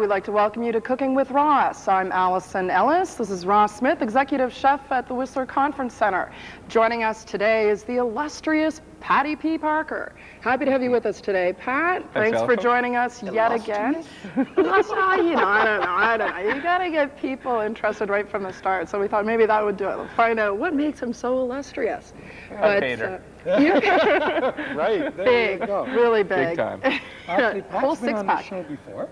we'd like to welcome you to Cooking with Ross. I'm Allison Ellis. This is Ross Smith, Executive Chef at the Whistler Conference Center. Joining us today is the illustrious Patty P. Parker. Happy to have you with us today, Pat. Thanks for joining us yet again. I don't know. You got to get people interested right from the start. So we thought maybe that would do it. We'll find out what makes him so illustrious. Right, there you go. Really big. Big time. Actually, Whole Pat's been on the six-pack. show before.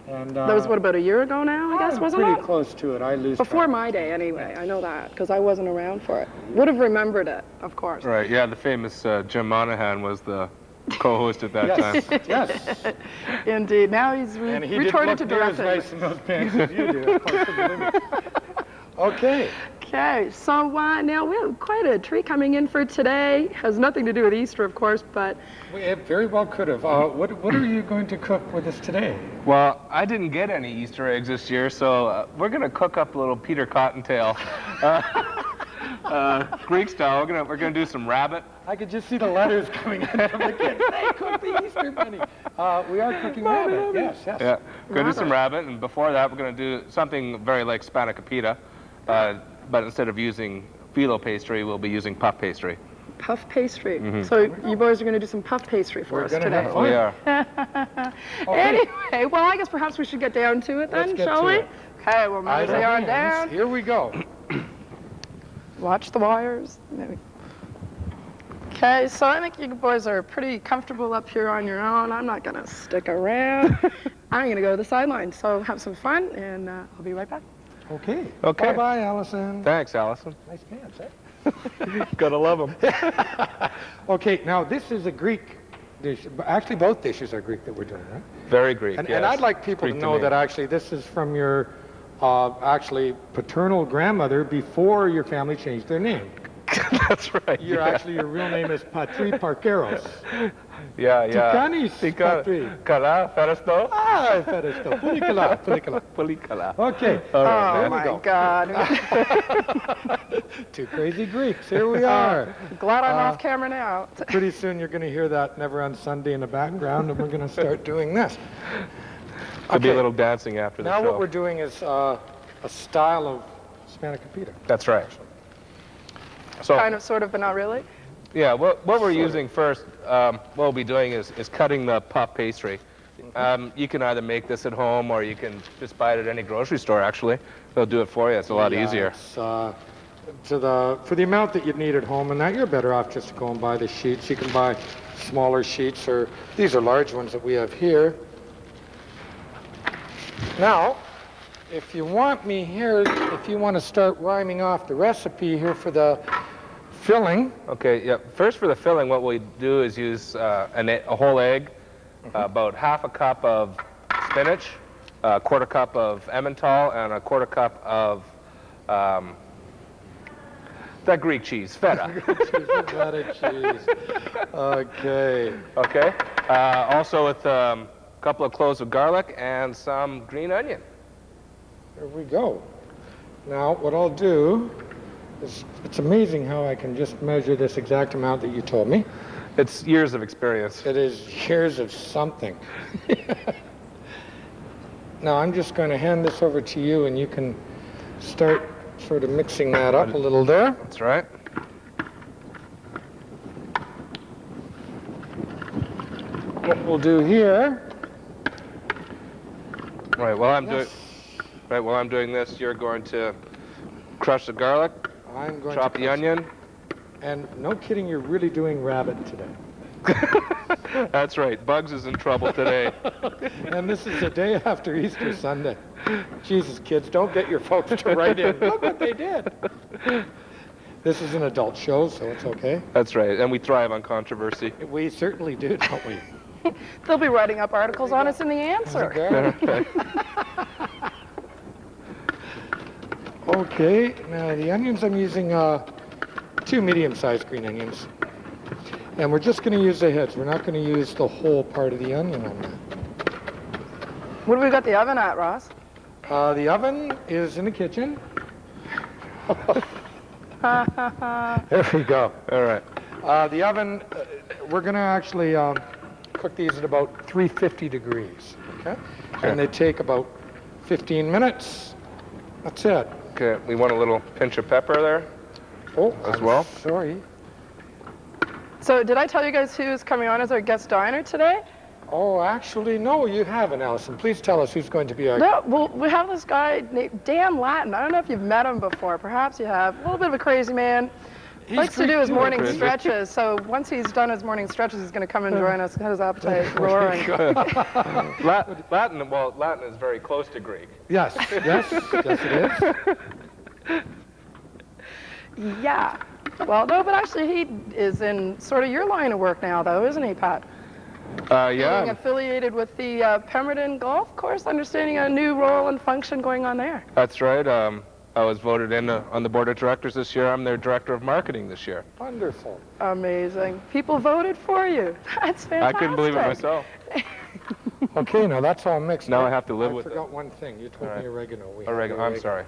And, That was, what, about a year ago now, I guess, wasn't pretty it? close to it. I lose Before track. my day, anyway. I know that, because I wasn't around for it. Would have remembered it, of course. Right, yeah, the famous Jim Monahan was the co-host at that time. Yes. Indeed. Now he's And he retorted to didn't look near directing. as nice in those pants as you do. Of course, believe me. Okay. Okay, so now we have quite a treat coming in for today. Has nothing to do with Easter, of course, but It very well could have. What are you going to cook with us today? Well, I didn't get any Easter eggs this year, so we're going to cook up a little Peter Cottontail. Greek style. We're gonna do some rabbit. I could just see the letters coming in from the kids. They cook the Easter bunny. We are cooking rabbit. Yes. Yeah, we're gonna do some rabbit, and before that, we're gonna do something very like spanakopita, but instead of using phyllo pastry, we'll be using puff pastry. puff pastry. So you boys are going to do some puff pastry for us gonna today. have fun. We are. Anyway, well, I guess perhaps we should get down to it then, Let's get shall to we? it. Okay, we'll mosey on down. Here we go. Watch the wires. Okay, so I think you boys are pretty comfortable up here on your own. I'm not going to stick around. I'm going to go to the sideline. So have some fun, and I'll be right back. Okay. Okay. Bye-bye, Allison. Thanks, Allison. Nice pants, eh? Gotta love them. Okay, now this is a Greek dish. Actually, both dishes are Greek that we're doing, right? Very Greek, And, yes. and I'd like people Greek to know me. that actually this is from your actually paternal grandmother before your family changed their name. That's right. Actually, your real name is Patri Parkeros. Yeah. Tikanis, Patri. Kala, Feristo. Ah, Feristo. Pulikala, Pulikala. Pulikala. Okay. All right, Oh, there we my go. God. Two crazy Greeks. Here we are. Glad I'm off camera now. Pretty soon you're going to hear that Never on Sunday in the background, and we're going to start doing this. There'll be a little dancing after the Now show. what we're doing is a style of spanakopita. That's right. So, Kind of, sort of, but not really. yeah, what we're using first, what we'll be doing is cutting the puff pastry. You can either make this at home or you can just buy it at any grocery store, actually. They'll do it for you. It's a lot easier. It's, for the amount that you'd need at home, and that you're better off just to go and buy the sheets. You can buy smaller sheets, or these are large ones that we have here. Now, if you want me here, if you want to start rhyming off the recipe here for the filling. Okay, yeah. First for the filling, what we do is use a whole egg, about half a cup of spinach, a quarter cup of Emmental, and a quarter cup of that Greek cheese, feta. Feta cheese. Okay. Okay. Also with a couple of cloves of garlic and some green onion. There we go. Now, what I'll do is, it's amazing how I can just measure this exact amount that you told me. It's years of experience. It is years of something. Now, I'm just going to hand this over to you, and you can start sort of mixing that up a little there. That's right. What we'll do here. Right. While I'm doing this, you're going to crush the garlic, I'm going chop to the onion. And no kidding, you're really doing rabbit today. That's right. Bugs is in trouble today. And this is the day after Easter Sunday. Jesus, kids, don't get your folks to write in. Look what they did. This is an adult show, so it's okay. That's right. And we thrive on controversy. We certainly do, don't we? They'll be writing up articles on us in The Answer. Okay. Okay, now the onions, I'm using 2 medium-sized green onions. And we're just going to use the heads. We're not going to use the whole part of the onion on that. What have we got the oven at, Ross? The oven is in the kitchen. There we go. All right. The oven, we're going to actually cook these at about 350 degrees, okay? And they take about 15 minutes. That's it. Okay, we want a little pinch of pepper there. Oh, as well? Sorry. So did I tell you guys who's coming on as our guest diner today? Oh, actually, no, you haven't, Allison. Please tell us who's going to be our... No, well, we have this guy named Dan Latin. I don't know if you've met him before. Perhaps you have. A little bit of a crazy man. Likes to do his morning stretches. So once he's done his morning stretches, he's going to come and join us. His appetite roaring. Latin is very close to Greek. Yes, it is. Yeah. Well, no, but actually he is in sort of your line of work now, though, isn't he, Pat? Yeah. Being affiliated with the Pemberton Golf Course, understanding a new role and function going on there. That's right. I was voted in on the board of directors this year. I'm their director of marketing this year. Wonderful. Amazing. People voted for you. That's fantastic. I couldn't believe it myself. Okay, now that's all mixed. Now I have to live with it. I forgot one thing. You told me oregano. Oregano. I'm sorry.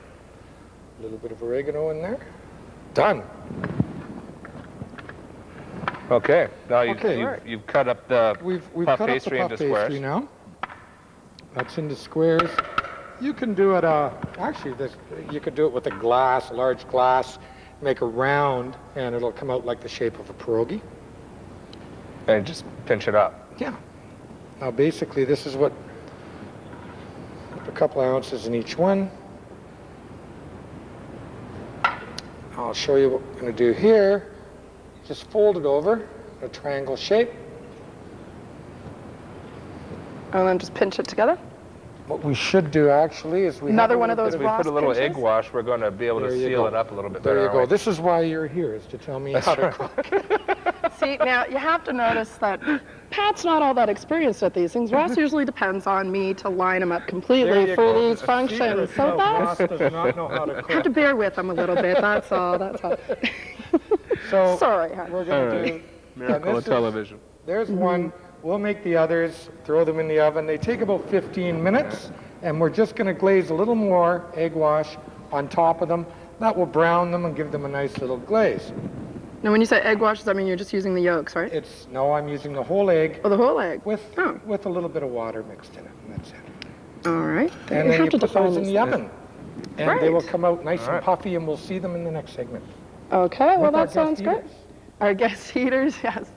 A littleit of oregano in there. Done. Okay. Now you've cut up the puff pastry into squares. Now. That's into squares. You can do it. Actually, you could do it with a large glass. Make a round, and it'll come out like the shape of a pierogi. And just pinch it up. Yeah. Now, basically, this is what a couple of ounces in each one. I'll show you what we're going to do here. Just fold it over in a triangle shape. And then just pinch it together. What we should do actually is another one of those If we put a little egg wash, we're going to be able to seal it up a little bit better. There you go. This is why you're here, is to tell me how to cook. See, now you have to notice that Pat's not all that experienced at these things. Ross usually depends on me to line him up completely for these functions. So Ross does not know how to cook. have to bear with him a little bit. That's all. That's all. So sorry. We're going to do miracle of television. There's one. We'll make the others, throw them in the oven. They take about 15 minutes, and we're just going to glaze a little more egg wash on top of them. That will brown them and give them a nice little glaze. Now, when you say egg wash, does that mean you're just using the yolks, right? No, I'm using the whole egg. Oh, the whole egg? With a little bit of water mixed in it, and that's it. All right. And then you put those in the oven. And they will come out nice and puffy, and we'll see them in the next segment. Okay, well, that sounds great. Our guest eaters, yes.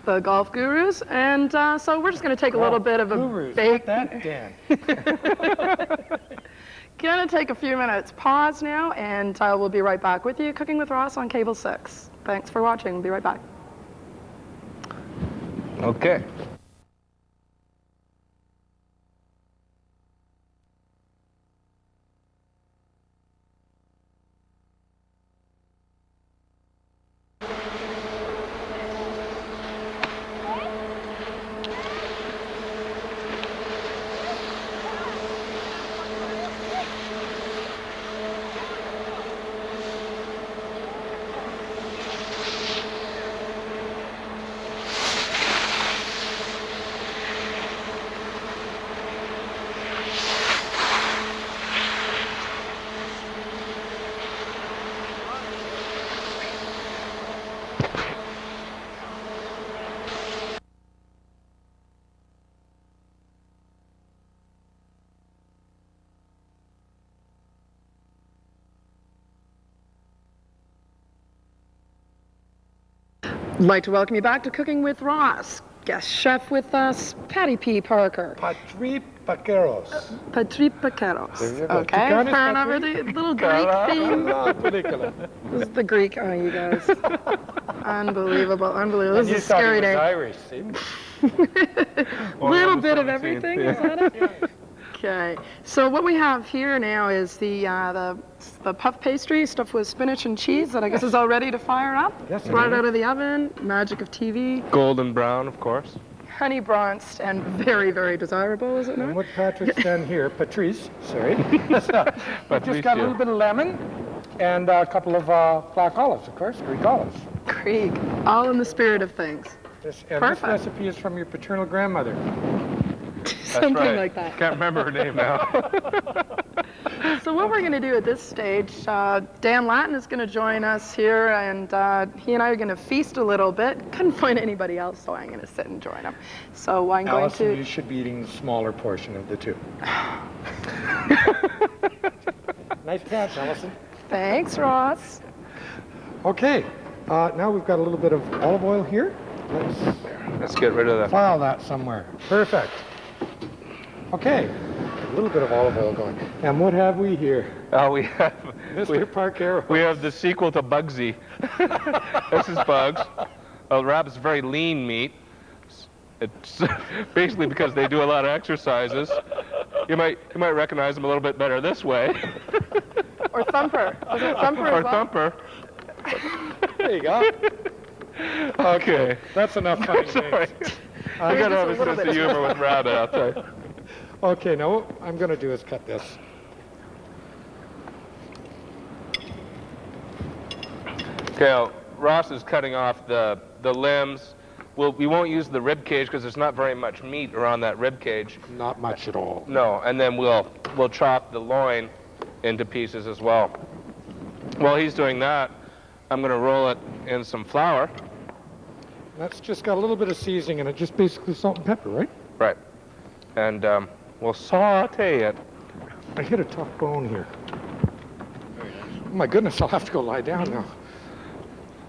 The golf gurus, and so we're just going to take a little bit of a bake. That, Dan. Going to take a few minutes pause now, and we'll be right back with you. Cooking with Ross on Cable 6. Thanks for watching. We'll be right back. Okay. I'd like to welcome you back to Cooking with Ross. Guest chef with us, Patty P. Parker. Patri Paqueros. Patri Paqueros. Okay, Chicanes fair enough. The little Greek theme. This is the Greek. Oh, you guys. Unbelievable. This is a scary day. Irish, see? Little bit of everything, is that it? Okay, so what we have here now is the puff pastry stuffed with spinach and cheese that I guess is all ready to fire up. Yes, right out of the oven, magic of TV. Golden brown, of course. Honey bronzed and very, very desirable, is it And not? what Patrick's done here, Patrice, sorry, just got a little bit of lemon and a couple of black olives, of course, Greek olives. Greek, all in the spirit of things. This Perfect. recipe is from your paternal grandmother. Something like that. Can't remember her name now. So what we're going to do at this stage, Dan Latin is going to join us here, and he and I are going to feast a little bit. Couldn't find anybody else, so I'm going to sit and join him. So I'm going Allison, to... you should be eating the smaller portion of the two. Nice catch, Allison. Thanks, Ross. Okay, now we've got a little bit of olive oil here. Let's get rid of the... File that somewhere. Perfect. Okay, a little bit of olive oil going. And what have we here? We have... Mr. Parkero. We have the sequel to Bugsy. This is Bugs. Rabbit's very lean meat. It's basically because they do a lot of exercises. You might recognize them a little bit better this way. Or Thumper. Was it Thumper as Or well? Thumper. There you go. Okay. That's enough funny Sorry. things. I gotta have just a a little sense bit. of humor with Rabbit, I'll tell you. Okay, now what I'm going to do is cut this. Okay, now, Ross is cutting off the limbs. We won't use the rib cage because there's not very much meat around that rib cage. Not much at all. No, and then we'll chop the loin into pieces as well. While he's doing that, I'm going to roll it in some flour. That's just got a little bit of seasoning in it, just basically salt and pepper, right? Right. And we'll saute it. I hit a tough bone here. Oh my goodness, I'll have to go lie down now.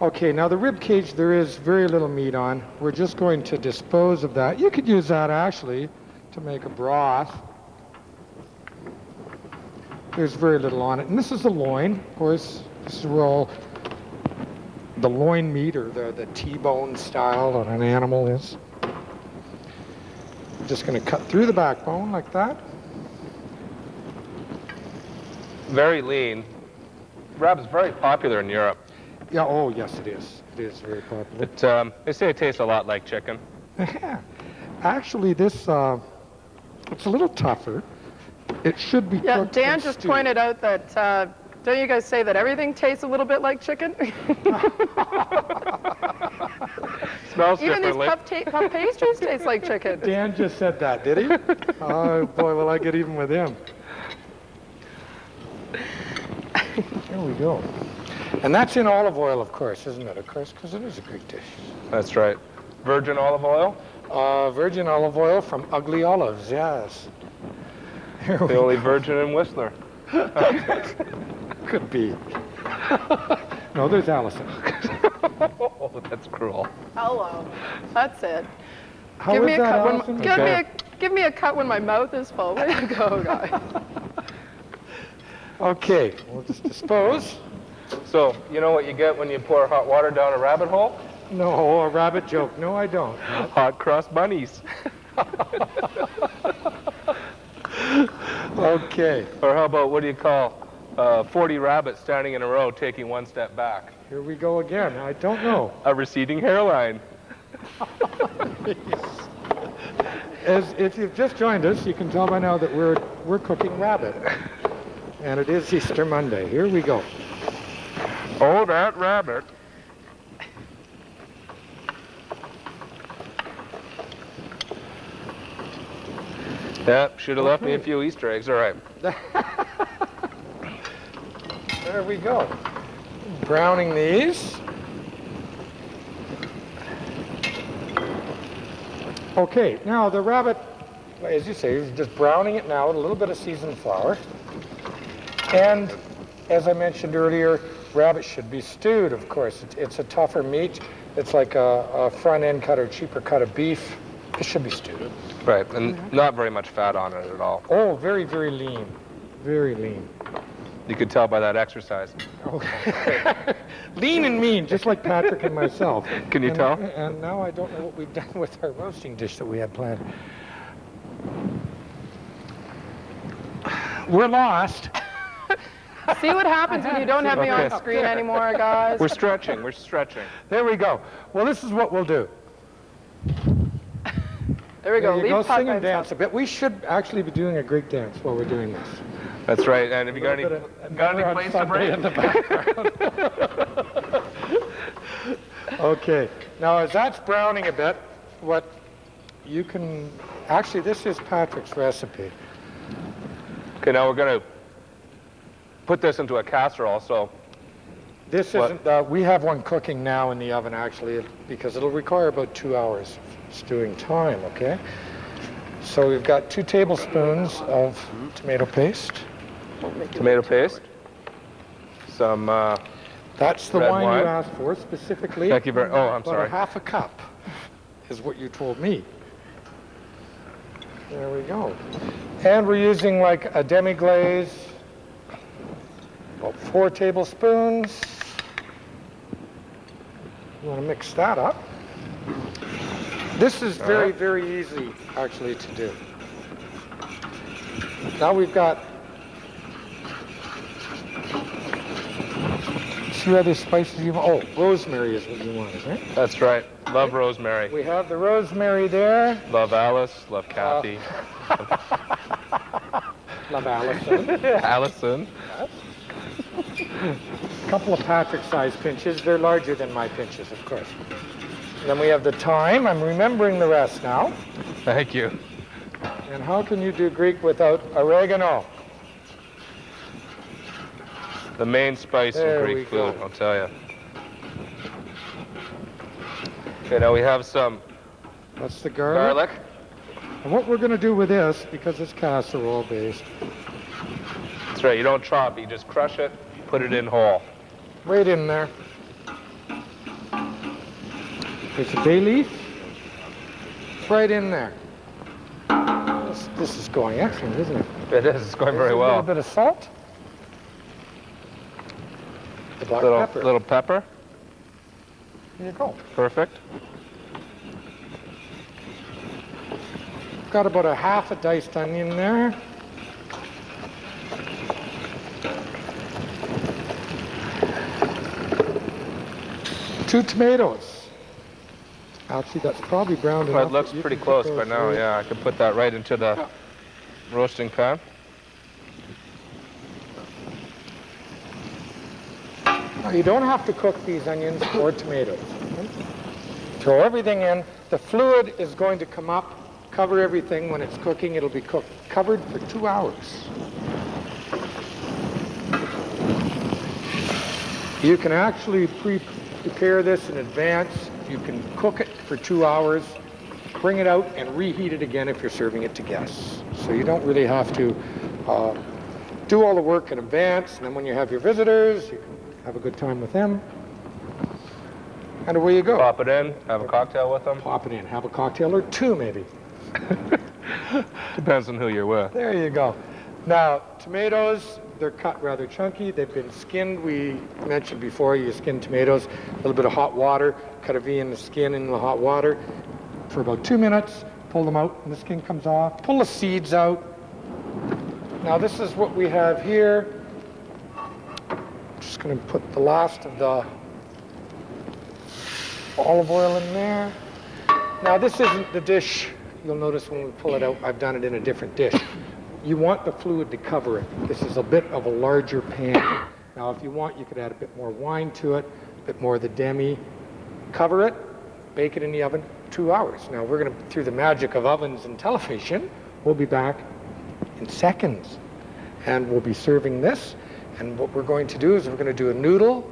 Okay, now the rib cage, there is very little meat on. We're just going to dispose of that. You could use that actually to make a broth. There's very little on it. And this is the loin, of course. This is where all the loin meat, or the T-bone style of an animal is. I'm just going to cut through the backbone like that. Very lean. Rabbit's very popular in Europe. Yeah, oh yes it is. It is very popular. They say it tastes a lot like chicken. Actually, this, it's a little tougher. It should be Yeah, cooked Dan and just stewed. pointed out that, don't you guys say that everything tastes a little bit like chicken? Smells Even these differently. puff pastries taste like chicken. Dan just said that, did he? Oh boy, will I get even with him. There we go. And that's in olive oil, of course, isn't it? Of course, because it is a Greek dish. That's right. Virgin olive oil. Virgin olive oil from Ugly Olives, yes. Here we The only virgin in Whistler. could be. No, there's Allison. Oh, that's cruel. Hello. That's it. How Give is me a that, cut Allison? Okay. give me a cut when my mouth is full. Way to go, guys. Okay, we'll just dispose. So, you know what you get when you pour hot water down a rabbit hole? No, a rabbit joke. No, I don't. Hot cross bunnies. Okay, Or how about, what do you call 40 rabbits standing in a row taking one step back? here we go again. I don't know. A receding hairline. As if you've just joined us, you can tell by now that we're cooking rabbit. And it is Easter Monday. Here we go. Oh, that rabbit. Yep, should have left me a few Easter eggs. All right. There we go. Browning these. Okay, now the rabbit, as you say, is just browning it now with a little bit of seasoned flour. And as I mentioned earlier, rabbit should be stewed, of course. It's a tougher meat. It's like a front end cut or cheaper cut of beef. It should be stewed. Right, and not very much fat on it at all. Oh, very, very lean. Very lean. You could tell by that exercise. Okay. Lean and mean, just like Patrick and myself. Can you And- tell? And now I don't know what we've done with our roasting dish that we had planned. We're lost. See what happens when you don't have me on Okay. screen anymore, guys. We're stretching, we're stretching. There we go. Well, this is what we'll do. There we go. There you Leave go. pot Sing by and dance itself. a bit. We should actually be doing a Greek dance while we're doing this. That's right, and have you got any, Little bit of got any Never on place to Sunday break? in the background. Okay. Now, as that's browning a bit, what you can... Actually, this is Patrick's recipe. Okay, now we're going to put this into a casserole, so This What? isn't, we have one cooking now in the oven actually, because it'll require about 2 hours of stewing time, okay? So we've got 2 tablespoons of tomato paste. tomato paste, some, That's the Red wine wine. you asked for specifically. Thank you very- oh, I'm About sorry. a half a cup is what you told me. There we go. And we're using like a demi-glaze, about 4 tablespoons. You want to mix that up. This is very, very easy actually to do. Now we've got, see other spices you want? Oh, rosemary is what you wanted, right? that's right. Love rosemary. We have the rosemary there. Love Alice, love Kathy. Love Allison. Allison. A couple of Patrick-sized pinches. They're larger than my pinches, of course. And then we have the thyme. I'm remembering the rest now. Thank you. And how can you do Greek without oregano? The main spice There in we Greek food, go. I'll tell you. Okay, now we have some That's the garlic. garlic. And what we're going to do with this, because it's casserole based, That's right, you don't chop, you just crush it, put it in whole. right in there. There's a bay leaf. Right in there. This is going excellent, isn't it? It is, it's going very A well. little bit of salt. The black Little, pepper. little pepper, Here you go. perfect. Got about a half a diced onion there. Two tomatoes. Actually, that's probably browned Well, enough. it looks that you pretty can close put by those now, right- yeah. I can put that right into the roasting pan. Now, you don't have to cook these onions or tomatoes. Throw everything in. The fluid is going to come up, cover everything. When it's cooking, it'll be covered for 2 hours. You can actually prepare this in advance. You can cook it for 2 hours, bring it out and reheat it again if you're serving it to guests. So you don't really have to do all the work in advance, and then when you have your visitors, you can have a good time with them. And away you go. Pop it in, have a cocktail with them. Pop it in. Have a cocktail or 2 maybe. Depends on who you're with. There you go. Now, tomatoes, they're cut rather chunky. They've been skinned. We mentioned before you skin tomatoes, a little bit of hot water, cut a V in the skin in the hot water for about 2 minutes. Pull them out and the skin comes off. Pull the seeds out. Now this is what we have here. Just going to put the last of the olive oil in there. Now this isn't the dish. You'll notice when we pull it out, I've done it in a different dish. You want the fluid to cover it. This is a bit of a larger pan. Now if you want, you could add a bit more wine to it, a bit more of the demi. Cover it, bake it in the oven 2 hours. Now we're going to, through the magic of ovens and television, we'll be back in seconds. And we'll be serving this. And what we're going to do is we're going to do a noodle,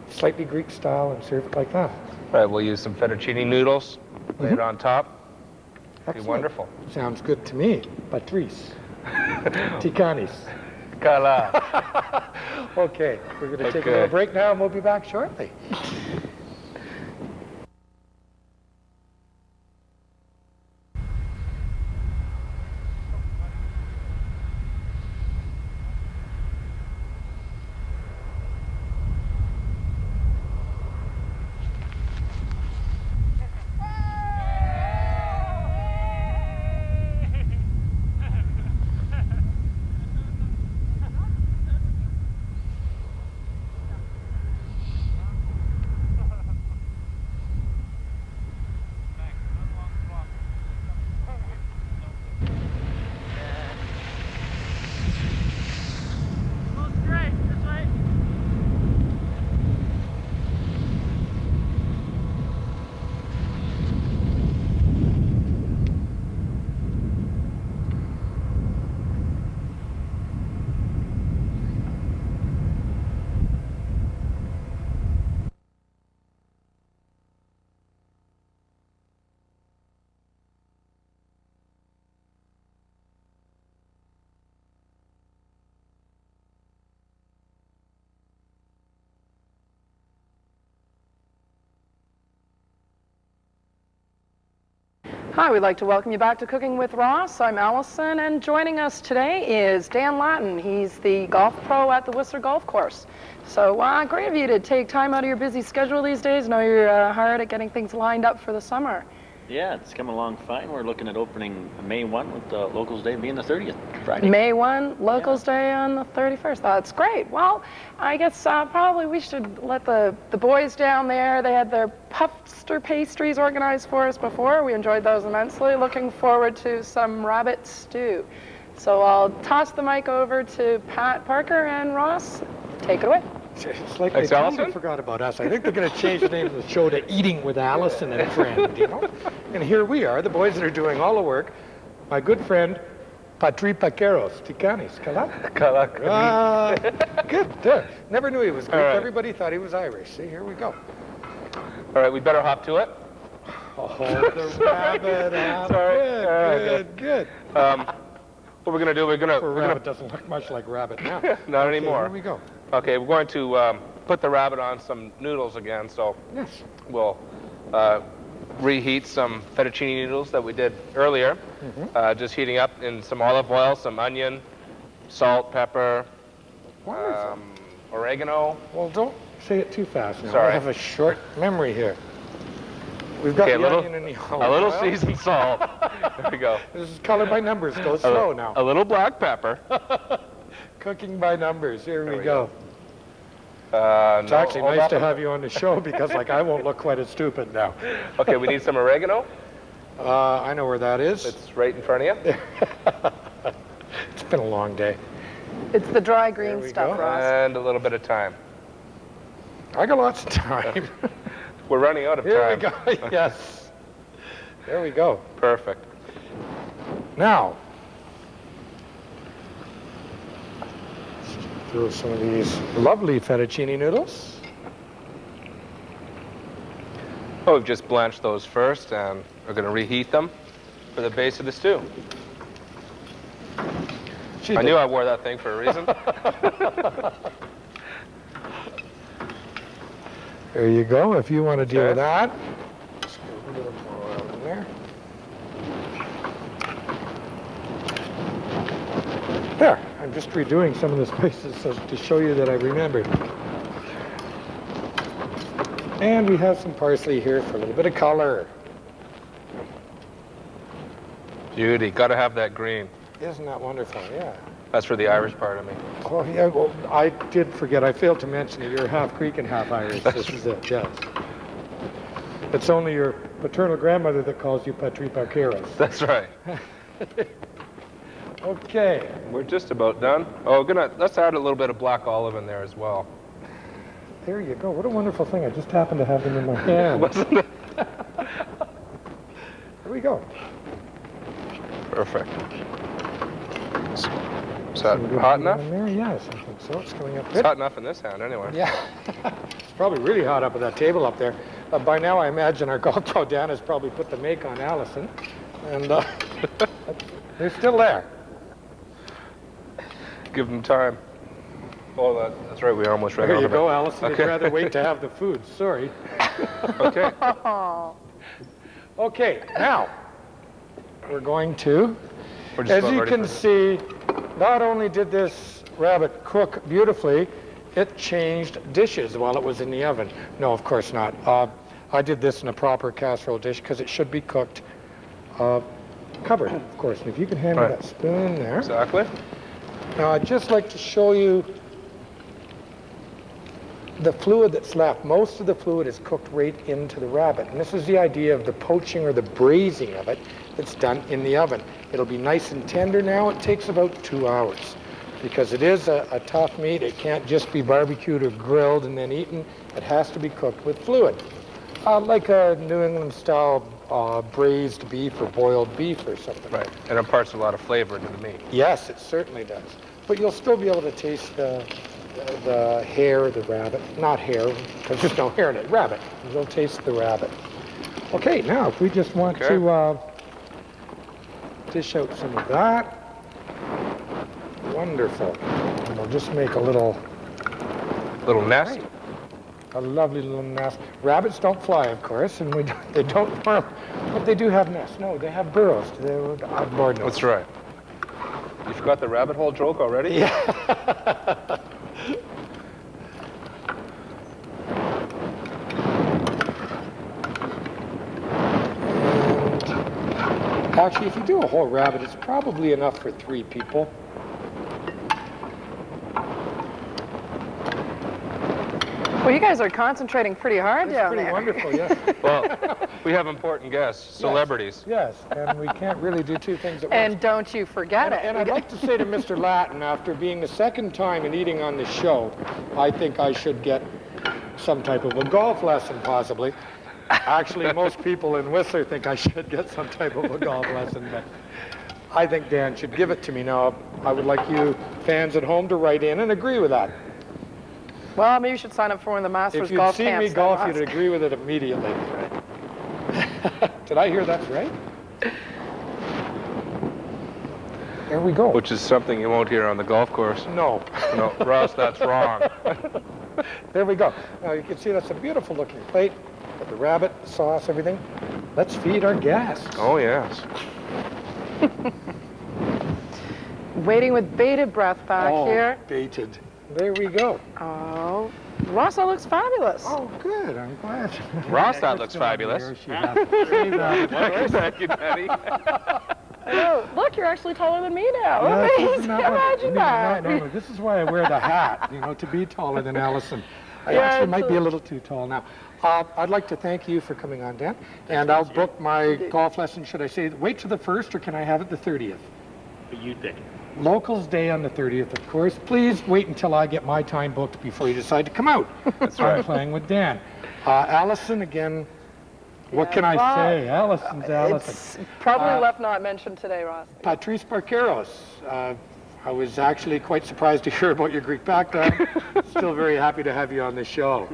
slightly Greek style, and serve it like that. Right, we'll use some fettuccine noodles, lay it on top. Be Excellent. wonderful. Sounds good to me. Patrice. Tikanis. Kala. Okay, we're going to take a Okay. little break now and we'll be back shortly. Hi, we'd like to welcome you back to Cooking with Ross. I'm Allison, and joining us today is Dan Lattin. He's the golf pro at the Whistler Golf Course. So great of you to take time out of your busy schedule these days. I know you're hard at getting things lined up for the summer. Yeah, it's coming along fine. We're looking at opening May 1 with the Locals Day being the 30th, Friday. May 1, Locals Day on the 31st. That's great. Well, I guess probably we should let the boys down there. They had their Puffster pastries organized for us before. We enjoyed those immensely. Looking forward to some rabbit stew. So I'll toss the mic over to Pat Parker and Ross. Take it away. It's like Thanks, they kind Allison. of forgot about us. I think they're going to change the name of the show to Eating with Allison and Friend, you know? And here we are, the boys that are doing all the work. My good friend, Patri Paqueros, Ticanis, good. There. Never knew he was Greek. All right. Everybody thought he was Irish. See, here we go. All right, we better hop to it. Oh, the rabbit. Sorry. Good. What we're gonna do? We're gonna Rabbit doesn't look much like rabbit now. not Okay, anymore. Here we go. Okay, we're going to put the rabbit on some noodles again. So Yes. we'll reheat some fettuccine noodles that we did earlier. Just heating up in some olive oil, some onion, salt, pepper, Wonderful. oregano. Well, don't say it too fast now. Sorry. I have a short memory here. We've got Okay, the onion and the olive a little oil. seasoned salt. There we go. This is color by numbers. Go slow now. A little black pepper. Cooking by numbers. Here There we we go. No, It's actually hold nice up. to have you on the show because, like, I won't look quite as stupid now. Okay, we need some oregano. I know where that is. It's right in front of you. It's been a long day. It's the dry There green we stuff, go. Ross. And a little bit of thyme. I got lots of time. We're running out of Here time. we go. Yes. There we go. Perfect. Now, throw some of these lovely fettuccine noodles. Oh, we've just blanched those first, and we're going to reheat them for the base of the stew. I knew I wore that thing for a reason. There you go. If you want to deal Okay. with that. Just get a little more oil in there. There. I'm just redoing some of the spices so to show you that I remembered. And we have some parsley here for a little bit of color. Beauty. Got to have that green. Isn't that wonderful? Yeah. That's for the Irish part of me. Oh, yeah. Well, I did forget. I failed to mention that you're half Greek and half Irish. This is it. Yes. It's only your paternal grandmother that calls you Patri Parkeros. That's right. Okay. We're just about done. Oh, let's add a little bit of black olive in there as well. There you go. What a wonderful thing. I just happened to have them in my hand. Wasn't it? Here we go. Perfect. Is that Some good hot heat enough? in there? Yes, I think so. It's coming up It's good. hot enough in this hand, anyway. Yeah. It's probably really hot up at that table up there. By now, I imagine our golf pro Dan has probably put the make on Allison. And they're still there. Give them time. Oh, that's right. We almost ran There out you of go, it. Allison. Okay. I'd rather wait to have the food. Sorry. Okay. Okay, now we're going to, We're just as about you ready can for see, not only did this rabbit cook beautifully, it changed dishes while it was in the oven. No, of course not. I did this in a proper casserole dish because it should be cooked covered, of course. And if you can hand me Right. that spoon there. Exactly. Now, I'd just like to show you the fluid that's left. Most of the fluid is cooked right into the rabbit. And this is the idea of the poaching or the braising of it that's done in the oven. It'll be nice and tender now. It takes about 2 hours because it is a tough meat. It can't just be barbecued or grilled and then eaten. It has to be cooked with fluid, like a New England style braised beef or boiled beef or something. Right. It imparts a lot of flavor to the meat. Yes, it certainly does. But you'll still be able to taste the hair of the rabbit. Not hair, because there's no hair in it. Rabbit. You'll taste the rabbit. Okay, now if we just want Okay. to dish out some of that. Wonderful. And we'll just make a little Little nest. A lovely little nest. Rabbits don't fly, of course, and they don't farm, but they do have nests. No, they have burrows. Lord knows. That's right. You forgot the rabbit hole joke already? Yeah. Actually, if you do a whole rabbit, it's probably enough for 3 people. Well, you guys are concentrating pretty hard It's down pretty there. wonderful, yes. Well, we have important guests, celebrities. Yes, and we can't really do 2 things at once. And don't you forget it. And I'd like to say to Mr. Latin, after being the 2nd time and eating on this show, I think I should get some type of a golf lesson, possibly. Actually, most people in Whistler think I should get some type of a golf lesson, but I think Dan should give it to me. Now, I would like you fans at home to write in and agree with that. Well, maybe you should sign up for one of the Masters If you'd golf seen camps. me then, golf, Ross. you'd agree with it immediately. Did I hear that's right? There we go. Which is something you won't hear on the golf course. No. No, Ross, that's wrong. There we go. Now you can see that's a beautiful looking plate with the rabbit, the sauce, everything. Let's feed our guests. Oh, yes. Waiting with bated breath back here. Baited. There we go. Oh, Ross, that looks fabulous. Oh, good. I'm glad. Ross, that looks fabulous. Thank you, Daddy. Oh, look, you're actually taller than me now. Amazing. Imagine that. No, this is why I wear the hat, to be taller than Allison. I Yeah, actually it's might be a little too tall now. I'd like to thank you for coming on, Dan, and I'll book my golf lesson. Should I say wait to the 1st, or can I have it the 30th? But you think? Locals Day on the 30th, of course. Please wait until I get my time booked before you decide to come out. That's I'm right. playing with Dan. Allison, again, what can I say? Allison's Allison. It's probably left not mentioned today, Ross. Patrice Barqueros. I was actually quite surprised to hear about your Greek background. Still very happy to have you on the show.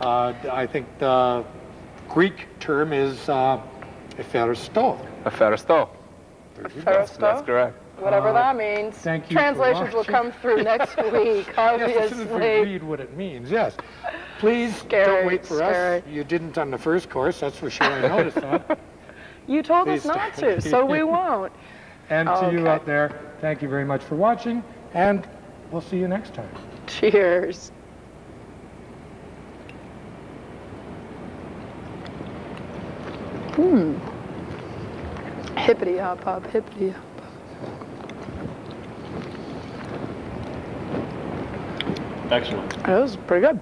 I think the Greek term is efaristo. Efaristo. Ferristo, That's correct. whatever that means. thank you for Translations will watching. come through next week, Yes, as soon as we obviously. read what it means, yes. Please Scary, don't wait for scary. us. You didn't on the first course, that's for sure. I noticed that. You told us Please not don't. to, so we won't. And to you Okay. out there, thank you very much for watching, and we'll see you next time. Cheers. Hippity hop hop, hippity hop. Excellent. That was pretty good.